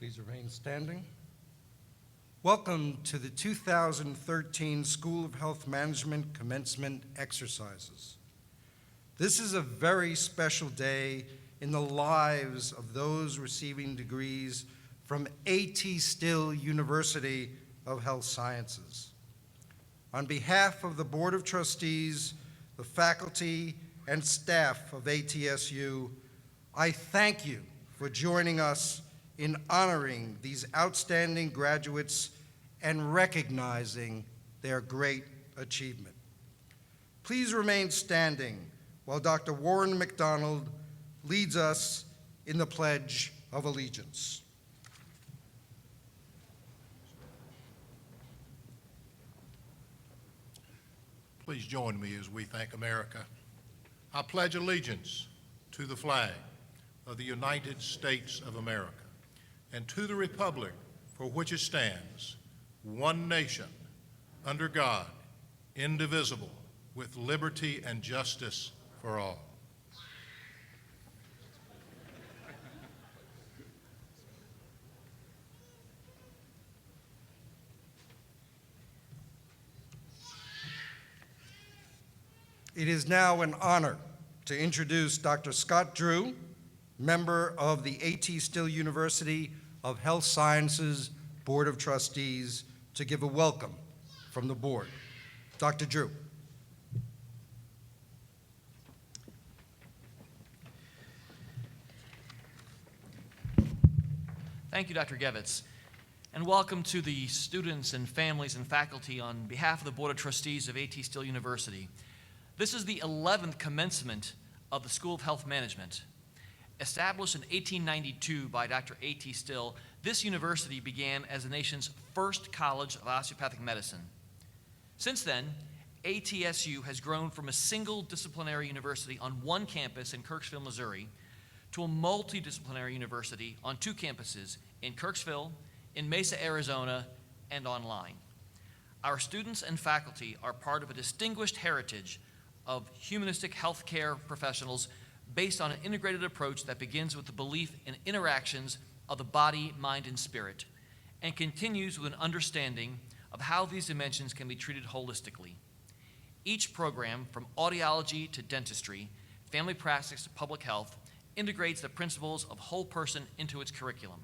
Please remain standing. Welcome to the 2013 School of Health Management Commencement Exercises. This is a very special day in the lives of those receiving degrees from ATSU University of Health Sciences. On behalf of the Board of Trustees, the faculty, and staff of ATSU, I thank you for joining us in honoring these outstanding graduates and recognizing their great achievement. Please remain standing while Dr. Warren McDonald leads us in the Pledge of Allegiance. Please join me as we thank America. I pledge allegiance to the flag of the United States of America and to the republic for which it stands, one nation, under God, indivisible, with liberty and justice for all. It is now an honor to introduce Dr. Scott Drew, member of the ATSU University of Health Sciences Board of Trustees, to give a welcome from the board. Dr. Drew. Thank you, Dr. Gevitz, and welcome to the students and families and faculty on behalf of the Board of Trustees of ATSU University. This is the 11th commencement of the School of Health Management. Established in 1892 by Dr. A.T. Still, this university began as the nation's first college of osteopathic medicine. Since then, ATSU has grown from a single disciplinary university on one campus in Kirksville, Missouri, to a multidisciplinary university on two campuses in Kirksville, in Mesa, Arizona, and online. Our students and faculty are part of a distinguished heritage of humanistic healthcare professionals based on an integrated approach that begins with the belief in interactions of the body, mind, and spirit, and continues with an understanding of how these dimensions can be treated holistically. Each program, from audiology to dentistry, family practice to public health, integrates the principles of whole person into its curriculum.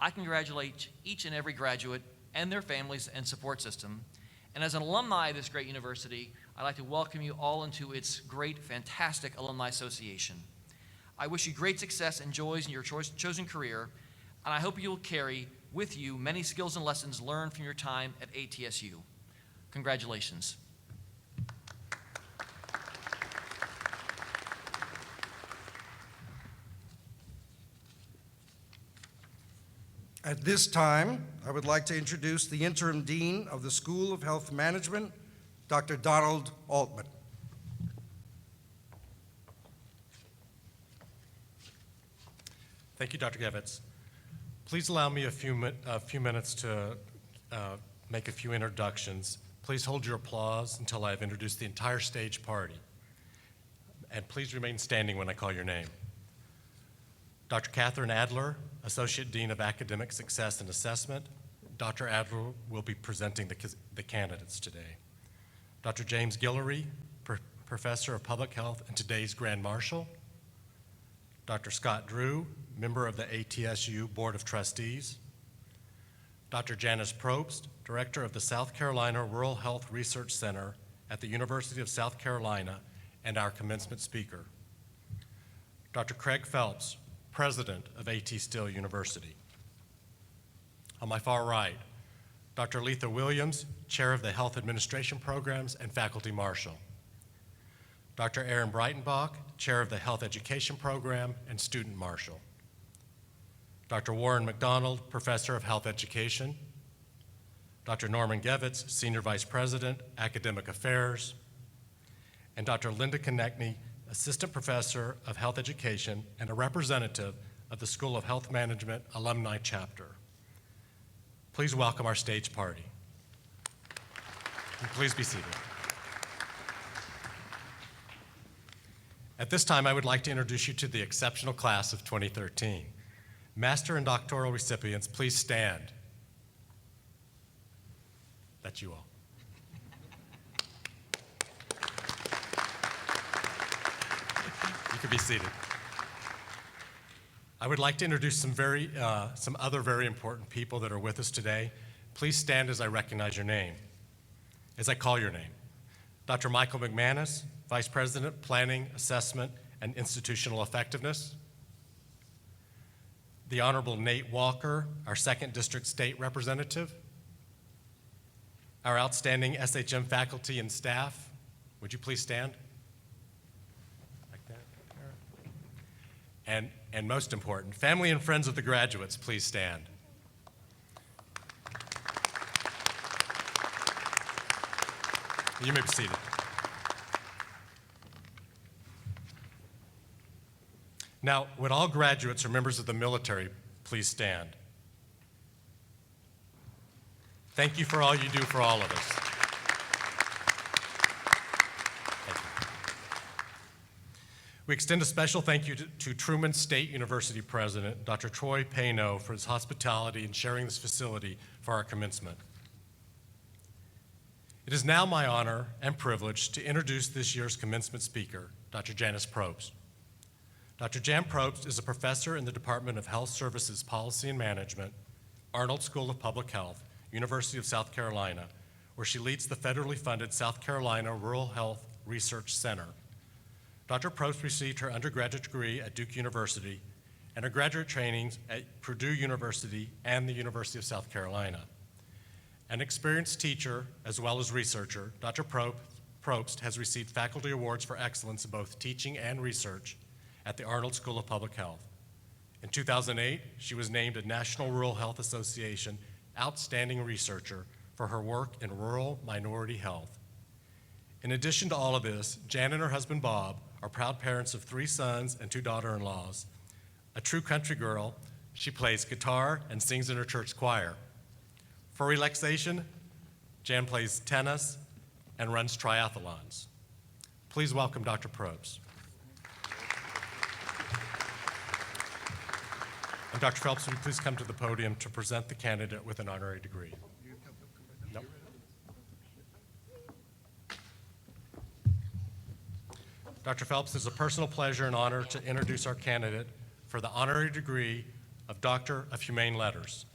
I congratulate each and every graduate and their families and support system, and as an alumni of this great university, I'd like to welcome you all into its great, fantastic Alumni Association. I wish you great success and joys in your chosen career, and I hope you'll carry with you many skills and lessons learned from your time at ATSU. Congratulations. At this time, I would like to introduce the Interim Dean of the School of Health Management, Dr. Donald Altman. Thank you, Dr. Gevitz. Please allow me a few minutes to make a few introductions. Please hold your applause until I've introduced the entire stage party. And please remain standing when I call your name. Dr. Catherine Adler, Associate Dean of Academic Success and Assessment. Dr. Adler will be presenting the candidates today. Dr. James Guillory, Professor of Public Health and today's Grand Marshal. Dr. Scott Drew, member of the ATSU Board of Trustees. Dr. Janice Probst, Director of the South Carolina Rural Health Research Center at the University of South Carolina and our commencement speaker. Dr. Craig Phelps, President of ATSU University. On my far right, Dr. Letha Williams, Chair of the Health Administration Programs and Faculty Marshal. Dr. Aaron Breitenbach, Chair of the Health Education Program and Student Marshal. Dr. Warren McDonald, Professor of Health Education. Dr. Norman Gevitz, Senior Vice President, Academic Affairs. And Dr. Linda Konechny, Assistant Professor of Health Education and a representative of the School of Health Management Alumni Chapter. Please welcome our stage party. And please be seated. At this time, I would like to introduce you to the exceptional class of 2013. Master and doctoral recipients, please stand. That's you all. You can be seated. I would like to introduce some other very important people that are with us today. Please stand as I recognize your name, as I call your name. Dr. Michael McManus, Vice President, Planning, Assessment, and Institutional Effectiveness. The Honorable Nate Walker, our 2nd District State Representative. Our outstanding SHM faculty and staff. Would you please stand? Like that. And most important, family and friends of the graduates, please stand. You may be seated. Now, would all graduates or members of the military please stand? Thank you for all you do for all of us. Thank you. We extend a special thank you to Truman State University President, Dr. Troy Payno, for his hospitality and sharing this facility for our commencement. It is now my honor and privilege to introduce this year's commencement speaker, Dr. Janice Probst. Dr. Jan Probst is a professor in the Department of Health Services Policy and Management, Arnold School of Public Health, University of South Carolina, where she leads the federally funded South Carolina Rural Health Research Center. Dr. Probst received her undergraduate degree at Duke University and her graduate trainings at Purdue University and the University of South Carolina. An experienced teacher as well as researcher, Dr. Probst has received faculty awards for excellence in both teaching and research at the Arnold School of Public Health. In 2008, she was named a National Rural Health Association Outstanding Researcher for her work in rural minority health. In addition to all of this, Jan and her husband Bob are proud parents of 3 sons and 2 daughter-in-laws. A true country girl, she plays guitar and sings in her church choir. For relaxation, Jan plays tennis and runs triathlons. Please welcome Dr. Probst. And Dr. Phelps, would you please come to the podium to present the candidate with an honorary degree? Nope. Dr. Phelps, it's a personal pleasure and honor to introduce our candidate for the honorary degree of Doctor of Humane Letters.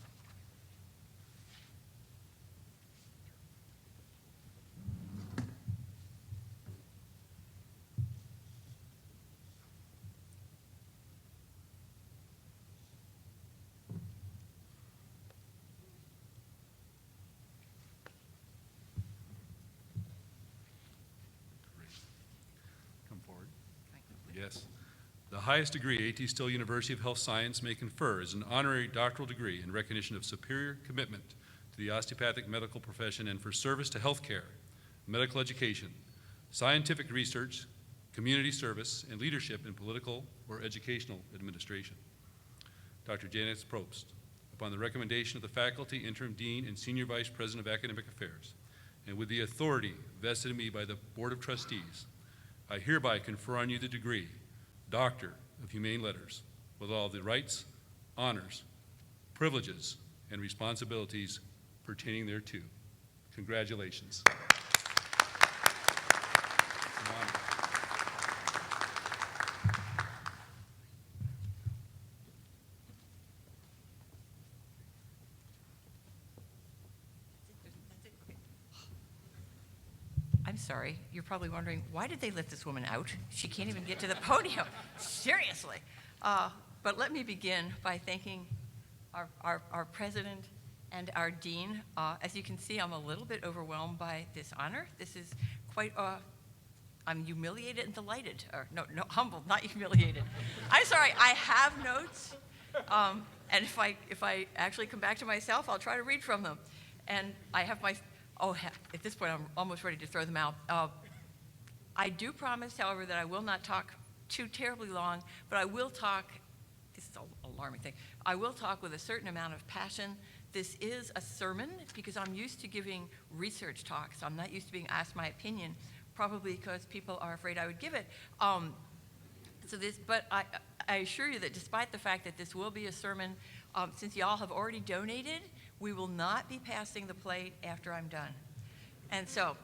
Yes. The highest degree ATSU University of Health Science may confer is an honorary doctoral degree in recognition of superior commitment to the osteopathic medical profession and for service to healthcare, medical education, scientific research, community service, and leadership in political or educational administration. Dr. Janice Probst, upon the recommendation of the faculty, interim dean, and senior vice president of academic affairs, and with the authority vested in me by the Board of Trustees, I hereby confer on you the degree, Doctor of Humane Letters, with all the rights, honors, privileges, and responsibilities pertaining thereto. Congratulations. It's an honor. I'm sorry, you're probably wondering, why did they let this woman out? She can't even get to the podium. Seriously. But let me begin by thanking our president and our dean. As you can see, I'm a little bit overwhelmed by this honor. This is quite, I'm humiliated and delighted. Or no, humbled, not humiliated. I'm sorry, I have notes. And if I actually come back to myself, I'll try to read from them. And I have my, at this point, I'm almost ready to throw them out. I do promise, however, that I will not talk too terribly long, but I will talk, this is an alarming thing, I will talk with a certain amount of passion. This is a sermon because I'm used to giving research talks. I'm not used to being asked my opinion, probably because people are afraid I would give it. But I assure you that despite the fact that this will be a sermon, since y'all have already donated, we will not be passing the plate after I'm done. And so,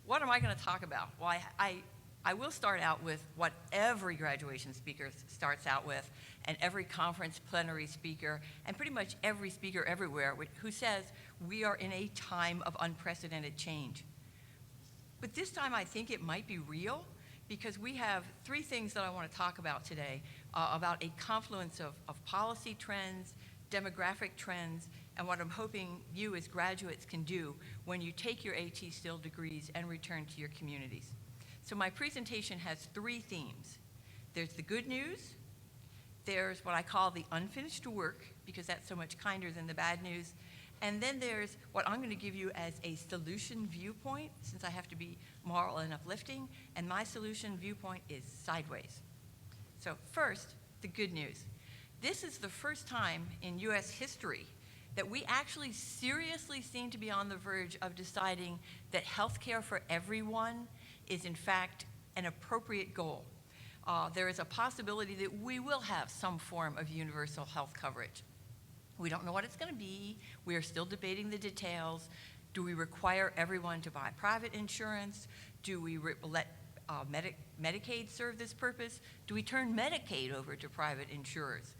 what am I going to talk about? Well, I will start out with what every graduation speaker starts out with, and every conference plenary speaker, and pretty much every speaker everywhere who says, we are in a time of unprecedented change. But this time I think it might be real, because we have three things that I want to talk about today, about a confluence of policy trends, demographic trends, and what I'm hoping you as graduates can do when you take your AT Still degrees and return to your communities. So my presentation has three themes. There's the good news, there's what I call the unfinished work, because that's so much kinder than the bad news, and then there's what I'm going to give you as a solution viewpoint, since I have to be moral and uplifting, and my solution viewpoint is sideways. So first, the good news. This is the first time in US history that we actually seriously seem to be on the verge of deciding that health care for everyone is in fact an appropriate goal. There is a possibility that we will have some form of universal health coverage. We don't know what it's going to be. We are still debating the details. Do we require everyone to buy private insurance? Do we let Medicaid serve this purpose? Do we turn Medicaid over to private insurers?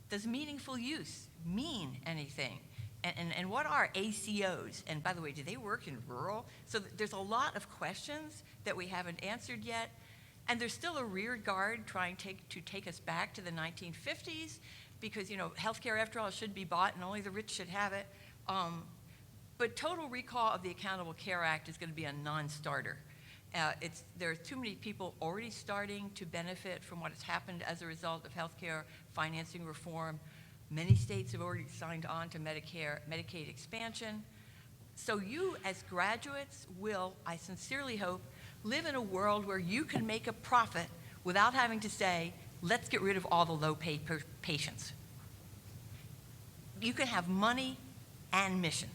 Does meaningful use mean anything? And what are ACOs? And by the way, do they work in rural? So there's a lot of questions that we haven't answered yet. And there's still a rear guard trying to take us back to the 1950s, because, you know, healthcare, after all, should be bought and only the rich should have it. But total recall of the Accountable Care Act is going to be a non-starter. There are too many people already starting to benefit from what has happened as a result of healthcare financing reform. Many states have already signed on to Medicaid expansion. So you, as graduates, will, I sincerely hope, live in a world where you can make a profit without having to say, let's get rid of all the low-paid patients. You can have money and mission,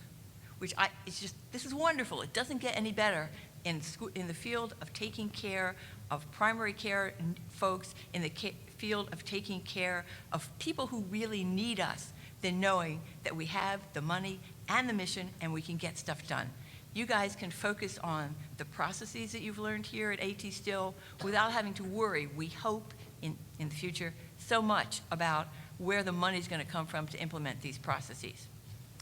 which this is wonderful. It doesn't get any better in the field of taking care of primary care folks, in the field of taking care of people who really need us, than knowing that we have the money and the mission and we can get stuff done. You guys can focus on the processes that you've learned here at AT Still without having to worry, we hope, in the future, so much about where the money's going to come from to implement these processes.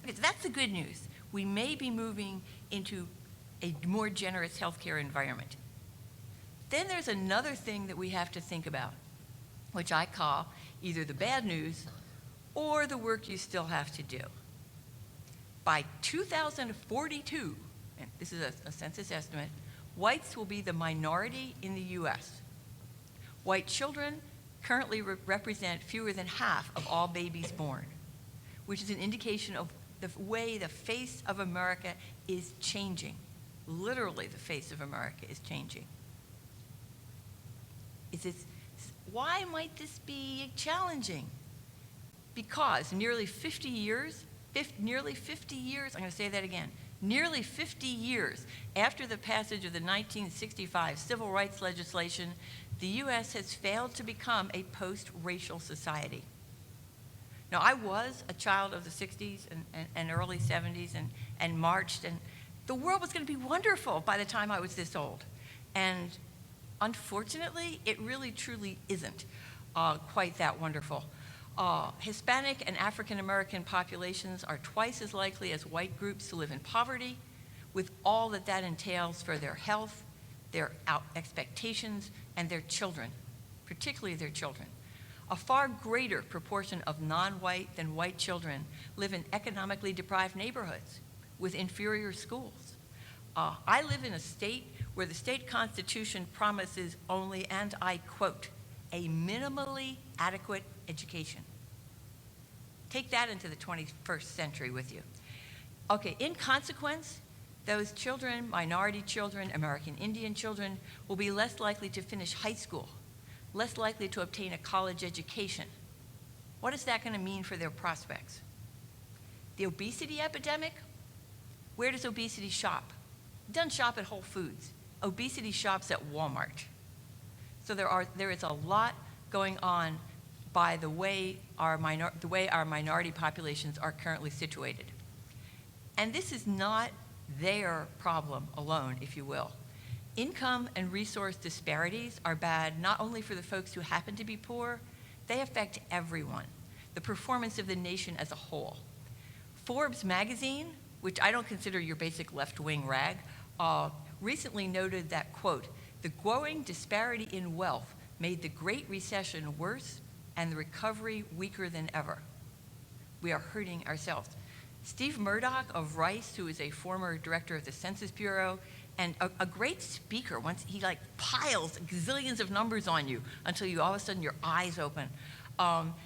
Because that's the good news. We may be moving into a more generous healthcare environment. Then there's another thing that we have to think about, which I call either the bad news or the work you still have to do. By 2042, and this is a census estimate, whites will be the minority in the US. White children currently represent fewer than half of all babies born, which is an indication of the way the face of America is changing. Literally, the face of America is changing. Why might this be challenging? Because nearly 50 years, I'm going to say that again, nearly 50 years after the passage of the 1965 civil rights legislation, the U.S. has failed to become a post-racial society. Now, I was a child of the 60s and early 70s and marched, and the world was going to be wonderful by the time I was this old. And unfortunately, it really truly isn't quite that wonderful. Hispanic and African American populations are twice as likely as white groups to live in poverty, with all that that entails for their health, their expectations, and their children, particularly their children. A far greater proportion of non-white than white children live in economically deprived neighborhoods with inferior schools. I live in a state where the state constitution promises only, and I quote, a minimally adequate education. Take that into the 21st century with you. Okay, in consequence, those children, minority children, American Indian children, will be less likely to finish high school, less likely to obtain a college education. What is that going to mean for their prospects? The obesity epidemic? Where does obesity shop? It doesn't shop at Whole Foods. Obesity shops at Walmart. So there is a lot going on by the way our minority populations are currently situated. And this is not their problem alone, if you will. Income and resource disparities are bad not only for the folks who happen to be poor, they affect everyone, the performance of the nation as a whole. Forbes magazine, which I don't consider your basic left-wing rag, recently noted that, quote, "The growing disparity in wealth made the Great Recession worse and the recovery weaker than ever." We are hurting ourselves. Steve Murdoch of Rice, who is a former director of the Census Bureau and a great speaker, once he like piles gazillions of numbers on you until you all of a sudden your eyes open,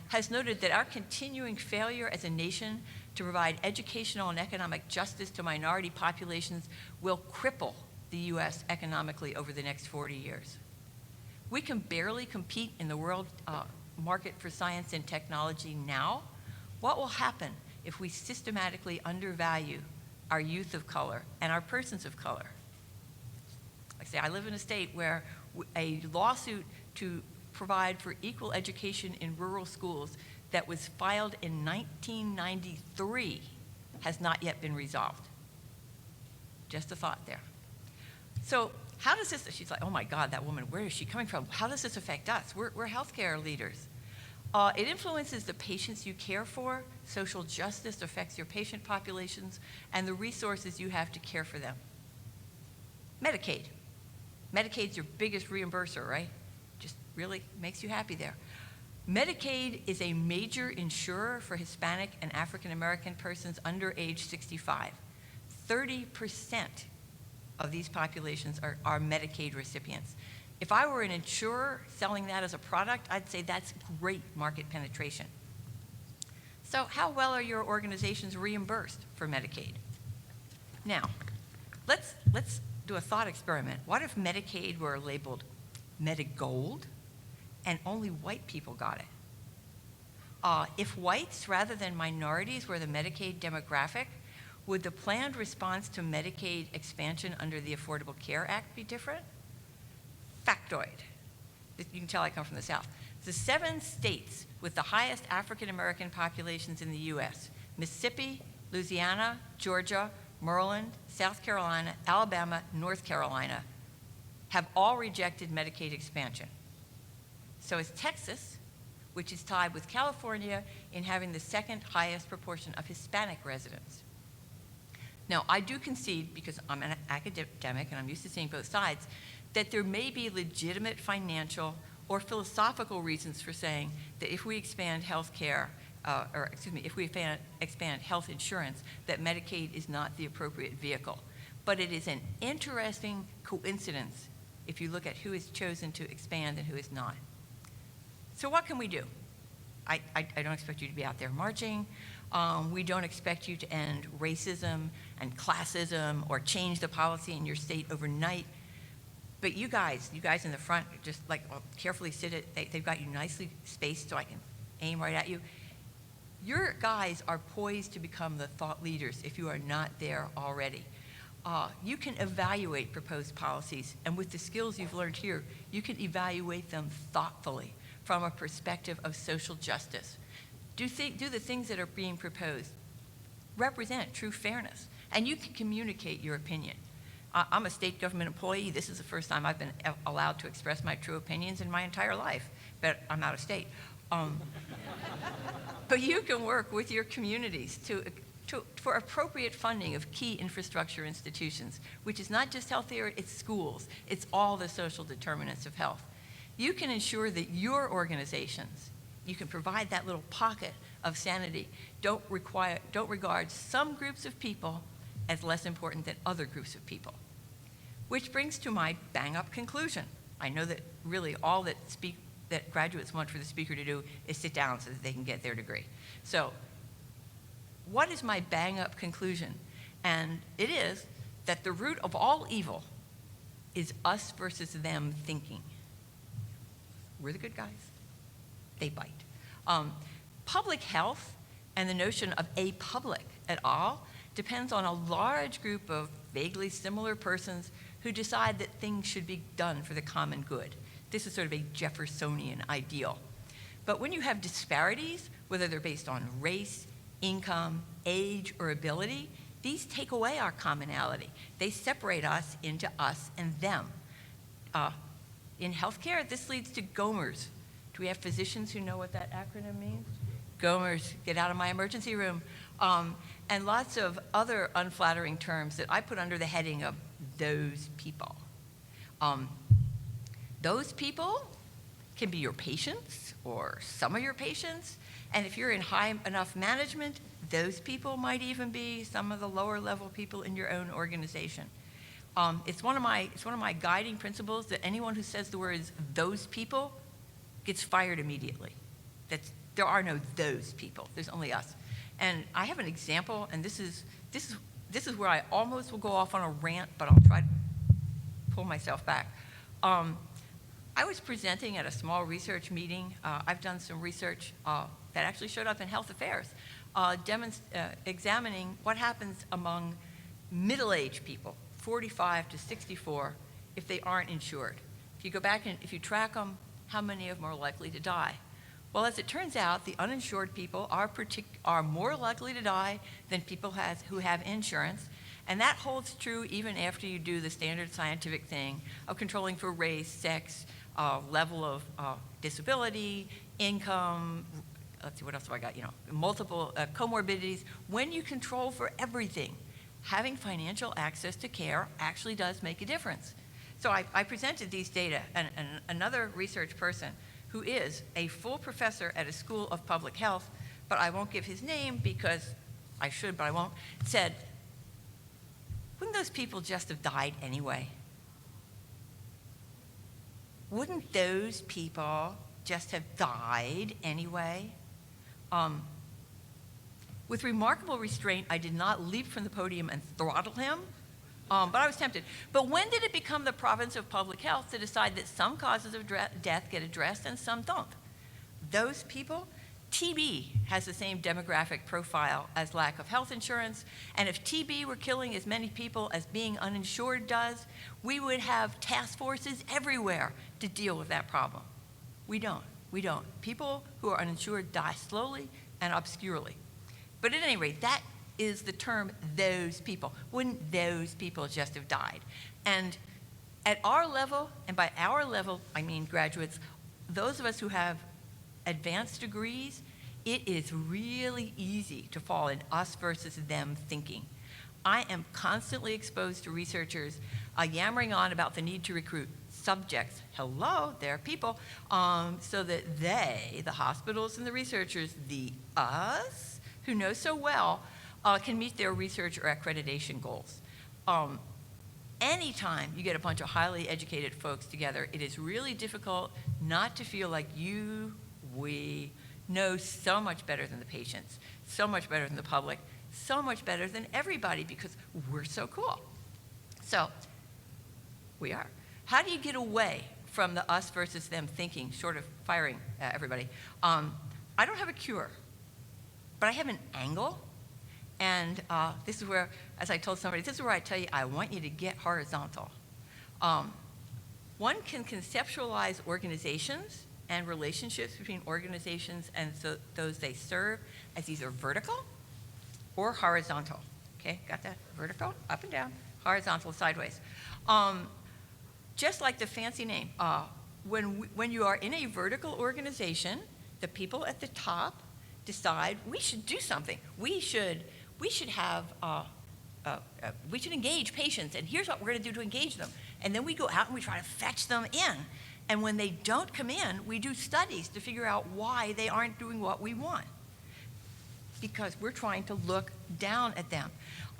has noted that our continuing failure as a nation to provide educational and economic justice to minority populations will cripple the U.S. economically over the next 40 years. We can barely compete in the world market for science and technology now. What will happen if we systematically undervalue our youth of color and our persons of color? Like I say, I live in a state where a lawsuit to provide for equal education in rural schools that was filed in 1993 has not yet been resolved. Just a thought there. So how does this, she's like, oh my God, that woman, where is she coming from? How does this affect us? We're healthcare leaders. It influences the patients you care for. Social justice affects your patient populations and the resources you have to care for them. Medicaid. Medicaid's your biggest reimburser, right? Just really makes you happy there. Medicaid is a major insurer for Hispanic and African American persons under age 65. 30% of these populations are Medicaid recipients. If I were an insurer selling that as a product, I'd say that's great market penetration. So how well are your organizations reimbursed for Medicaid? Now, let's do a thought experiment. What if Medicaid were labeled Medigold and only white people got it? If whites rather than minorities were the Medicaid demographic, would the planned response to Medicaid expansion under the Affordable Care Act be different? Factoid. You can tell I come from the South. The 7 states with the highest African American populations in the U.S., Mississippi, Louisiana, Georgia, Maryland, South Carolina, Alabama, North Carolina, have all rejected Medicaid expansion. So is Texas, which is tied with California in having the 2nd highest proportion of Hispanic residents. Now, I do concede, because I'm an academic and I'm used to seeing both sides, that there may be legitimate financial or philosophical reasons for saying that if we expand health care, if we expand health insurance, that Medicaid is not the appropriate vehicle. But it is an interesting coincidence if you look at who is chosen to expand and who is not. So what can we do? I don't expect you to be out there marching. We don't expect you to end racism and classism or change the policy in your state overnight. But you guys in the front, just like carefully sit it. They've got you nicely spaced so I can aim right at you. Your guys are poised to become the thought leaders if you are not there already. You can evaluate proposed policies, and with the skills you've learned here, you can evaluate them thoughtfully from a perspective of social justice. Do the things that are being proposed represent true fairness? And you can communicate your opinion. I'm a state government employee. This is the first time I've been allowed to express my true opinions in my entire life, but I'm out of state. But you can work with your communities for appropriate funding of key infrastructure institutions, which is not just healthcare, it's schools, it's all the social determinants of health. You can ensure that your organizations, you can provide that little pocket of sanity, don't regard some groups of people as less important than other groups of people. Which brings to my bang-up conclusion. I know that really all that graduates want for the speaker to do is sit down so that they can get their degree. So what is my bang-up conclusion? And it is that the root of all evil is us versus them thinking. We're the good guys. They bite. Public health and the notion of a public at all depends on a large group of vaguely similar persons who decide that things should be done for the common good. This is sort of a Jeffersonian ideal. But when you have disparities, whether they're based on race, income, age, or ability, these take away our commonality. They separate us into us and them. In healthcare, this leads to GOMERs. Do we have physicians who know what that acronym means? GOMERs, get out of my emergency room. And lots of other unflattering terms that I put under the heading of those people. Those people can be your patients or some of your patients. And if you're in high enough management, those people might even be some of the lower level people in your own organization. It's one of my guiding principles that anyone who says the words "those people" gets fired immediately. There are no those people. There's only us. And I have an example, and this is where I almost will go off on a rant, but I'll try to pull myself back. I was presenting at a small research meeting. I've done some research that actually showed up in Health Affairs, examining what happens among middle-aged people, 45 to 64, if they aren't insured. If you go back and if you track them, how many of them are likely to die? Well, as it turns out, the uninsured people are more likely to die than people who have insurance, and that holds true even after you do the standard scientific thing of controlling for race, sex, level of disability, income, let's see, what else have I got? Multiple comorbidities. When you control for everything, having financial access to care actually does make a difference. So I presented these data, and another research person who is a full professor at a school of public health, but I won't give his name because I should, but I won't, said, wouldn't those people just have died anyway? Wouldn't those people just have died anyway? With remarkable restraint, I did not leap from the podium and throttle him, but I was tempted. But when did it become the province of public health to decide that some causes of death get addressed and some don't? Those people, TB has the same demographic profile as lack of health insurance, and if TB were killing as many people as being uninsured does, we would have task forces everywhere to deal with that problem. We don't. People who are uninsured die slowly and obscurely. But at any rate, that is the term, those people. Wouldn't those people just have died? And at our level, and by our level, I mean graduates, those of us who have advanced degrees, it is really easy to fall in us versus them thinking. I am constantly exposed to researchers yammering on about the need to recruit subjects, hello, they're people, so that they, the hospitals and the researchers, the us, who know so well, can meet their research or accreditation goals. Anytime you get a bunch of highly educated folks together, it is really difficult not to feel like we know so much better than the patients, so much better than the public, so much better than everybody because we're so cool. So, we are. How do you get away from the us versus them thinking, short of firing everybody? I don't have a cure, but I have an angle. And this is where, as I told somebody, this is where I tell you, I want you to get horizontal. One can conceptualize organizations and relationships between organizations and those they serve as either vertical or horizontal. Okay, got that? Vertical, up and down, horizontal, sideways. Just like the fancy name, when you are in a vertical organization, the people at the top decide we should do something. We should engage patients, and here's what we're going to do to engage them. And then we go out and we try to fetch them in. And when they don't come in, we do studies to figure out why they aren't doing what we want, because we're trying to look down at them.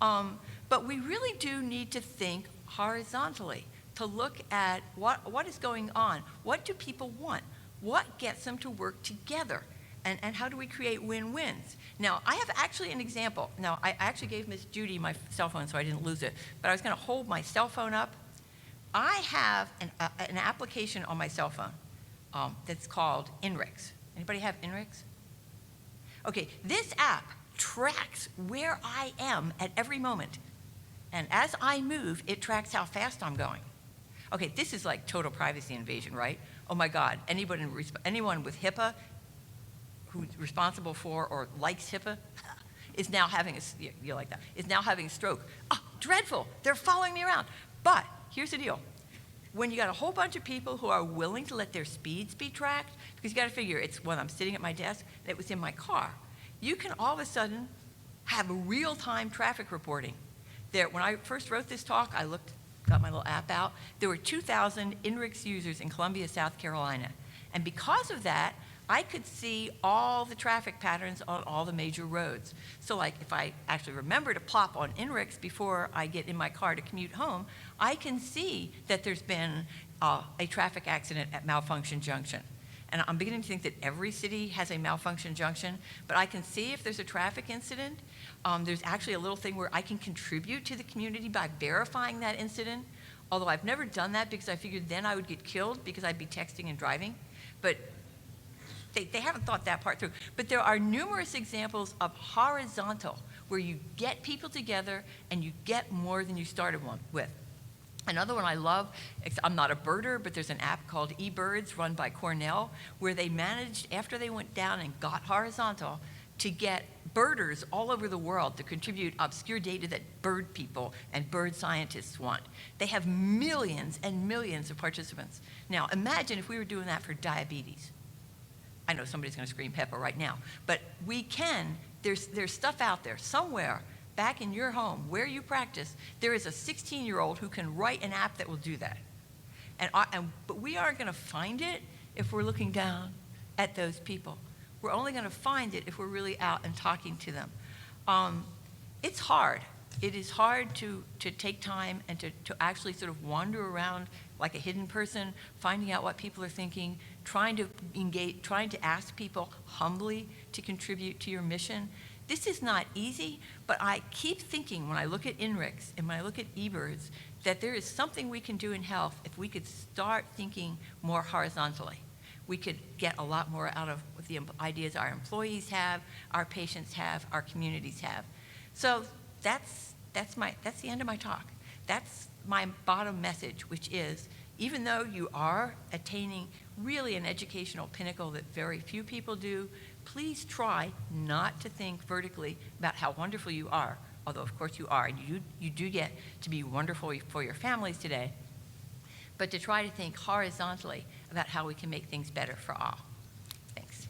But we really do need to think horizontally, to look at what is going on. What do people want? What gets them to work together? And how do we create win-wins? Now, I have actually an example. Now, I actually gave Miss Judy my cell phone so I didn't lose it, but I was going to hold my cell phone up. I have an application on my cell phone that's called INRIX. Anybody have INRIX? Okay, this app tracks where I am at every moment. And as I move, it tracks how fast I'm going. Okay, this is like total privacy invasion, right? Oh my God, anyone with HIPAA who's responsible for or likes HIPAA is now having you like that, is now having a stroke. Oh, dreadful, they're following me around. But here's the deal. When you got a whole bunch of people who are willing to let their speeds be tracked, because you got to figure it's when I'm sitting at my desk and it was in my car, you can all of a sudden have real-time traffic reporting. When I first wrote this talk, got my little app out. There were 2,000 INRIX users in Columbia, South Carolina. And because of that, I could see all the traffic patterns on all the major roads. So like if I actually remember to plop on INRIX before I get in my car to commute home, I can see that there's been a traffic accident at Malfunction Junction. And I'm beginning to think that every city has a malfunction junction, but I can see if there's a traffic incident. There's actually a little thing where I can contribute to the community by verifying that incident, although I've never done that because I figured then I would get killed because I'd be texting and driving. But they haven't thought that part through. But there are numerous examples of horizontal, where you get people together and you get more than you started with. Another one I love, I'm not a birder, but there's an app called eBirds run by Cornell, where they managed, after they went down and got horizontal, to get birders all over the world to contribute obscure data that bird people and bird scientists want. They have millions and millions of participants. Now, imagine if we were doing that for diabetes. I know somebody's going to scream HEPA right now, but we can. There's stuff out there somewhere back in your home where you practice. There is a 16-year-old who can write an app that will do that. But we aren't going to find it if we're looking down at those people. We're only going to find it if we're really out and talking to them. It's hard. It is hard to take time and to actually sort of wander around like a hidden person, finding out what people are thinking, trying to engage, trying to ask people humbly to contribute to your mission. This is not easy, but I keep thinking when I look at INRIX and when I look at eBirds that there is something we can do in health if we could start thinking more horizontally. We could get a lot more out of the ideas our employees have, our patients have, our communities have. So that's the end of my talk. That's my bottom message, which is, even though you are attaining really an educational pinnacle that very few people do, please try not to think vertically about how wonderful you are, although of course you are, and you do get to be wonderful for your families today, but to try to think horizontally about how we can make things better for all. Thanks.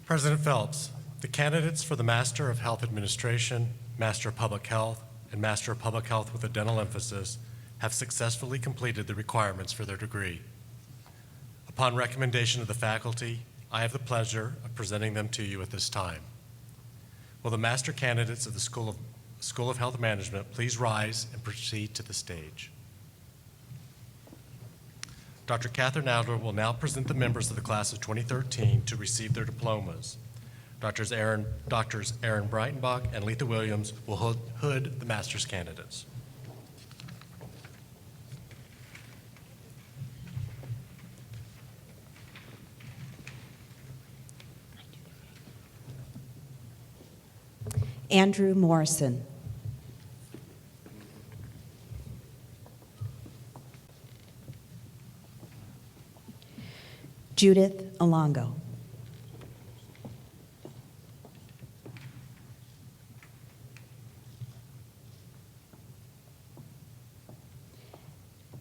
President Phelps, the candidates for the Master of Health Administration, Master of Public Health, and Master of Public Health with a dental emphasis have successfully completed the requirements for their degree. Upon recommendation of the faculty, I have the pleasure of presenting them to you at this time. Will the master candidates of the School of Health Management please rise and proceed to the stage? Dr. Catherine Adler will now present the members of the class of 2013 to receive their diplomas. Doctors Aaron Breitenbach and Letha Williams will hood the master's candidates. Andrew Morrison. Judith Alongo.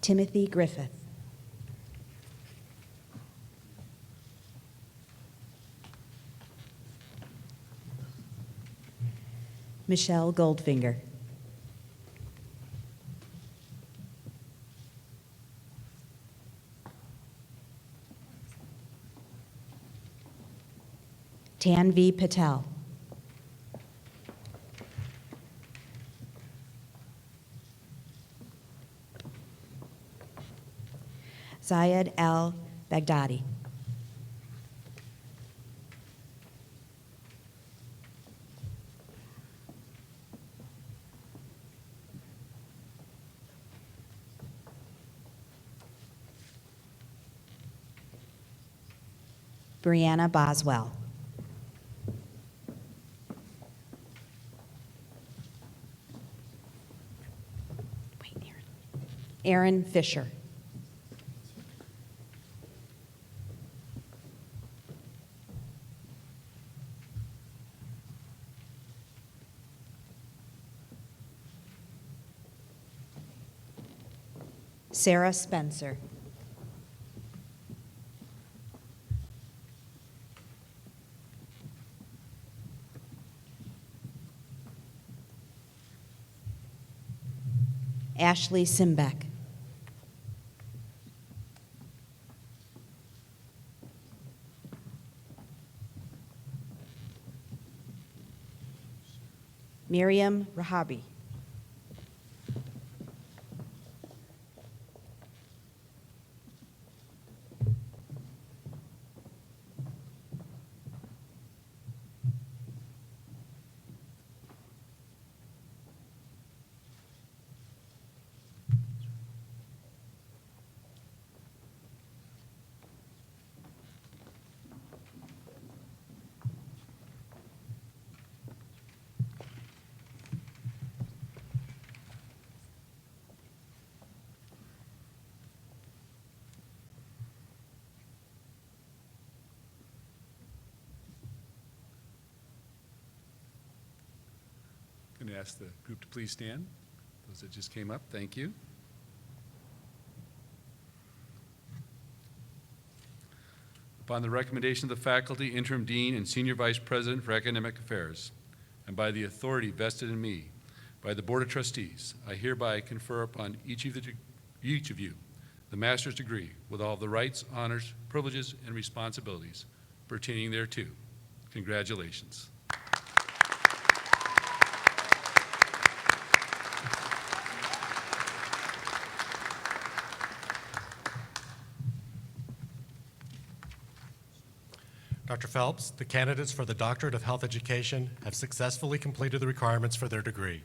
Timothy Griffith. Michelle Goldfinger. Tanvi Patel. Zayed al-Baghdadi. Brianna Boswell. Aaron Fisher. Sarah Spencer. Ashley Simbeck. Miriam Rahabi. Going to ask the group to please stand. Those that just came up, thank you. Upon the recommendation of the faculty, interim dean, and senior vice president for academic affairs, and by the authority vested in me by the Board of Trustees, I hereby confer upon each of you the master's degree with all the rights, honors, privileges, and responsibilities pertaining thereto. Congratulations. Dr. Phelps, the candidates for the Doctorate of Health Education have successfully completed the requirements for their degree.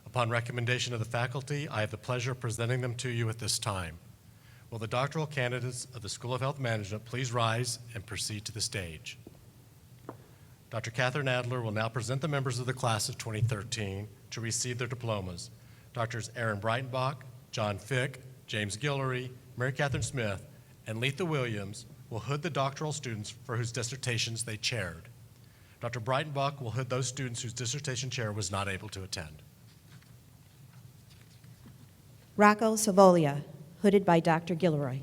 Upon recommendation of the faculty, I have the pleasure of presenting them to you at this time. Will the doctoral candidates of the School of Health Management please rise and proceed to the stage? Dr. Catherine Adler will now present the members of the class of 2013 to receive their diplomas. Drs. Aaron Breitenbach, John Fick, James Guillory, Mary Catherine Smith, and Letha Williams will hood the doctoral students for whose dissertations they chaired. Dr. Breitenbach will hood those students whose dissertation chair was not able to attend. Rocco Savolia, hooded by Dr. Gilroy.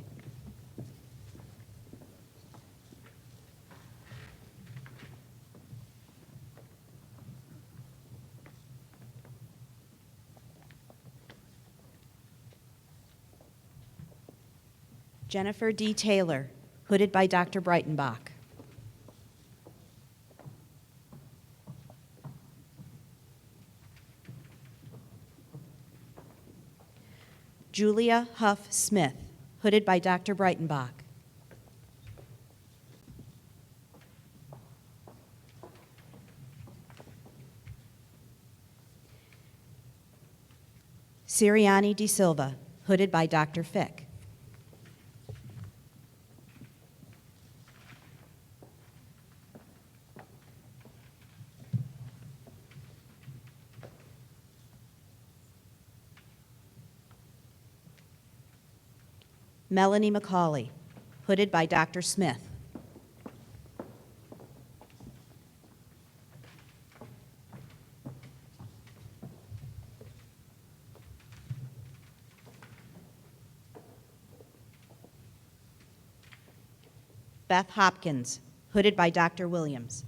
Jennifer D. Taylor, hooded by Dr. Breitenbach. Julia Huff Smith, hooded by Dr. Breitenbach. Siriani De Silva, hooded by Dr. Fick. Melanie McCauley, hooded by Dr. Smith. Beth Hopkins, hooded by Dr. Williams.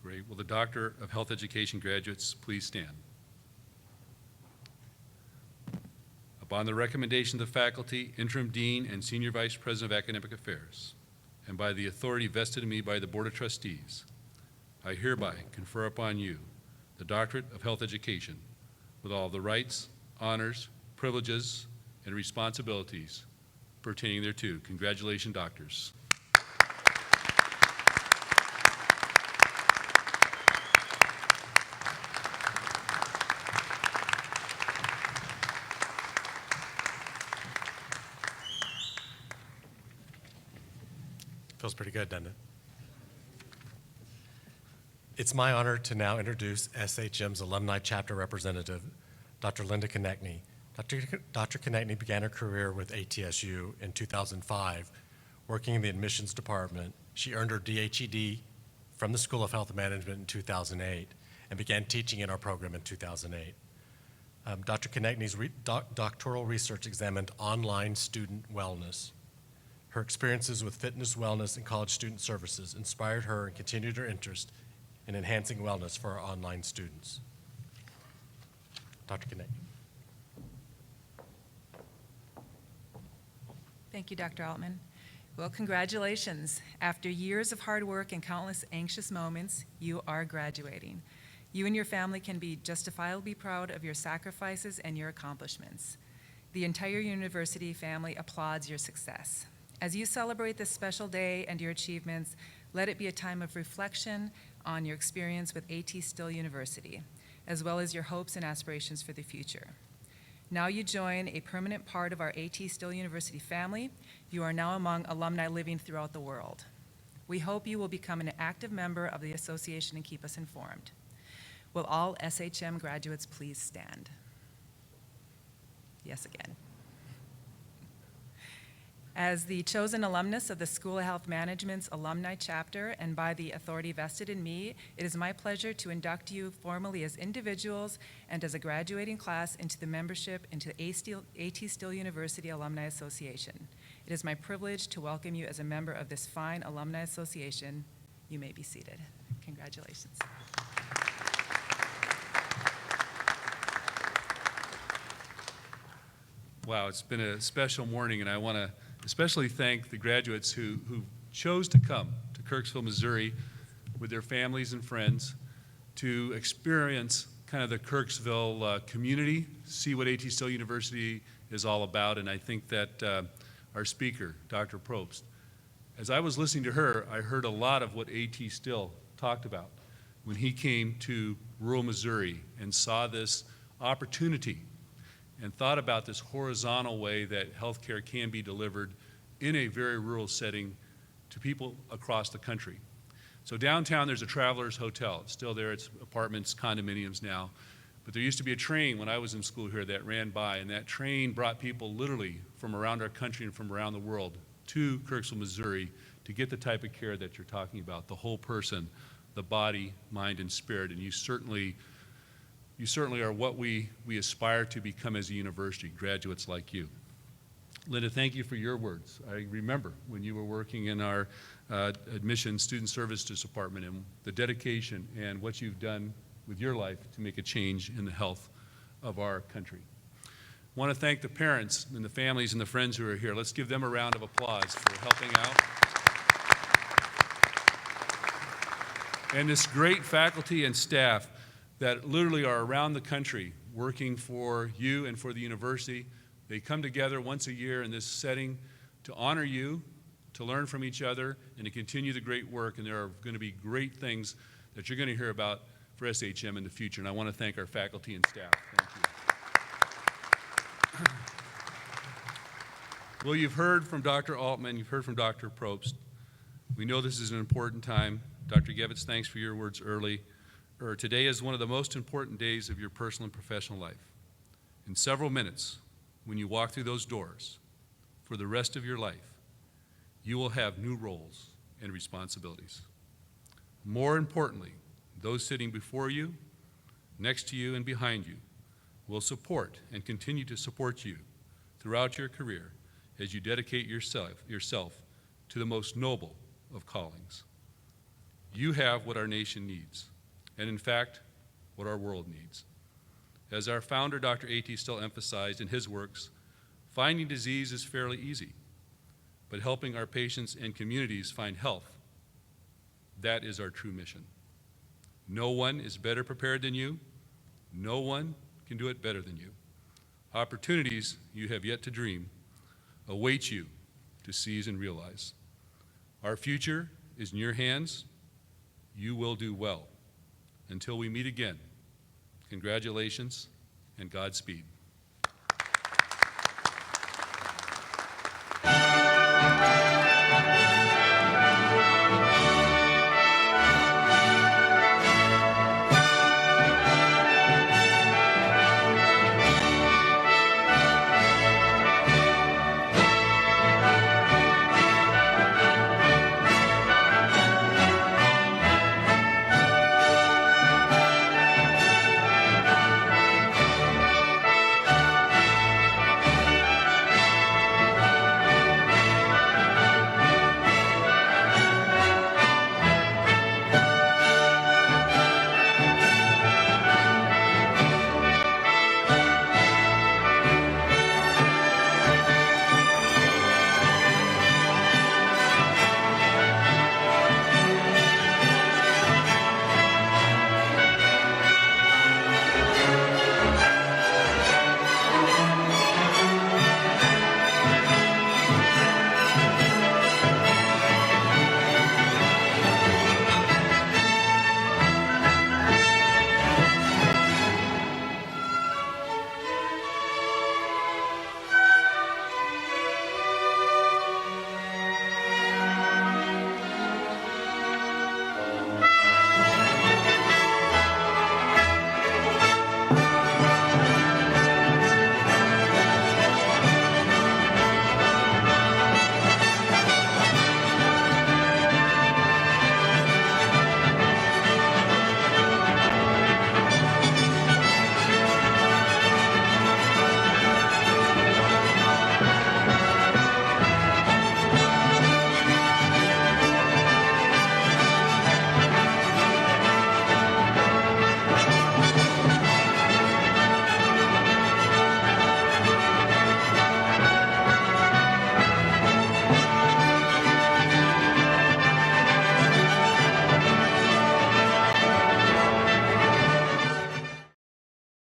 Great. Will the Doctor of Health Education graduates please stand? Upon the recommendation of the faculty, interim dean, and senior vice president of academic affairs, and by the authority vested in me by the Board of Trustees, I hereby confer upon you the Doctorate of Health Education with all the rights, honors, privileges, and responsibilities pertaining thereto. Congratulations, doctors. Feels pretty good, doesn't it? It's my honor to now introduce SHM's Alumni Chapter Representative, Dr. Linda Konechny. Dr. Konechny began her career with ATSU in 2005, working in the admissions department. She earned her DHED from the School of Health Management in 2008 and began teaching in our program in 2008. Dr. Konechny's doctoral research examined online student wellness. Her experiences with fitness, wellness, and college student services inspired her and continued her interest in enhancing wellness for our online students. Dr. Konechny. Thank you, Dr. Altman. Well, congratulations. After years of hard work and countless anxious moments, you are graduating. You and your family can be justifiably proud of your sacrifices and your accomplishments. The entire university family applauds your success. As you celebrate this special day and your achievements, let it be a time of reflection on your experience with AT Still University, as well as your hopes and aspirations for the future. Now you join a permanent part of our AT Still University family. You are now among alumni living throughout the world. We hope you will become an active member of the association and keep us informed. Will all SHM graduates please stand? Yes, again. As the chosen alumnus of the School of Health Management's Alumni Chapter, and by the authority vested in me, it is my pleasure to induct you formally as individuals and as a graduating class into the membership into the AT Still University Alumni Association. It is my privilege to welcome you as a member of this fine alumni association. You may be seated. Congratulations. Wow, it's been a special morning, and I want to especially thank the graduates who chose to come to Kirksville, Missouri with their families and friends to experience kind of the Kirksville community, see what AT Still University is all about, and I think that our speaker, Dr. Probst, as I was listening to her, I heard a lot of what AT Still talked about when he came to rural Missouri and saw this opportunity and thought about this horizontal way that healthcare can be delivered in a very rural setting to people across the country. So downtown, there's a Travelers Hotel. It's still there. It's apartments, condominiums now. But there used to be a train when I was in school here that ran by, and that train brought people literally from around our country and from around the world to Kirksville, Missouri to get the type of care that you're talking about, the whole person, the body, mind, and spirit. And you certainly are what we aspire to become as a university, graduates like you. Linda, thank you for your words. I remember when you were working in our admissions student services department and the dedication and what you've done with your life to make a change in the health of our country. I want to thank the parents and the families and the friends who are here. Let's give them a round of applause for helping out. And this great faculty and staff that literally are around the country working for you and for the university. They come together once a year in this setting to honor you, to learn from each other, and to continue the great work. And there are going to be great things that you're going to hear about for SHM in the future. And I want to thank our faculty and staff. Thank you. Well, you've heard from Dr. Altman, you've heard from Dr. Probst. We know this is an important time. Dr. Gevitz, thanks for your words early. Today is one of the most important days of your personal and professional life. In several minutes, when you walk through those doors, for the rest of your life, you will have new roles and responsibilities. More importantly, those sitting before you, next to you, and behind you will support and continue to support you throughout your career as you dedicate yourself to the most noble of callings. You have what our nation needs, and in fact, what our world needs. As our founder, Dr. A.T. Still emphasized in his works, Finding disease is fairly easy, but helping our patients and communities find health, that is our true mission. No one is better prepared than you. No one can do it better than you. Opportunities you have yet to dream await you to seize and realize. Our future is in your hands. You will do well. Until we meet again, congratulations and Godspeed.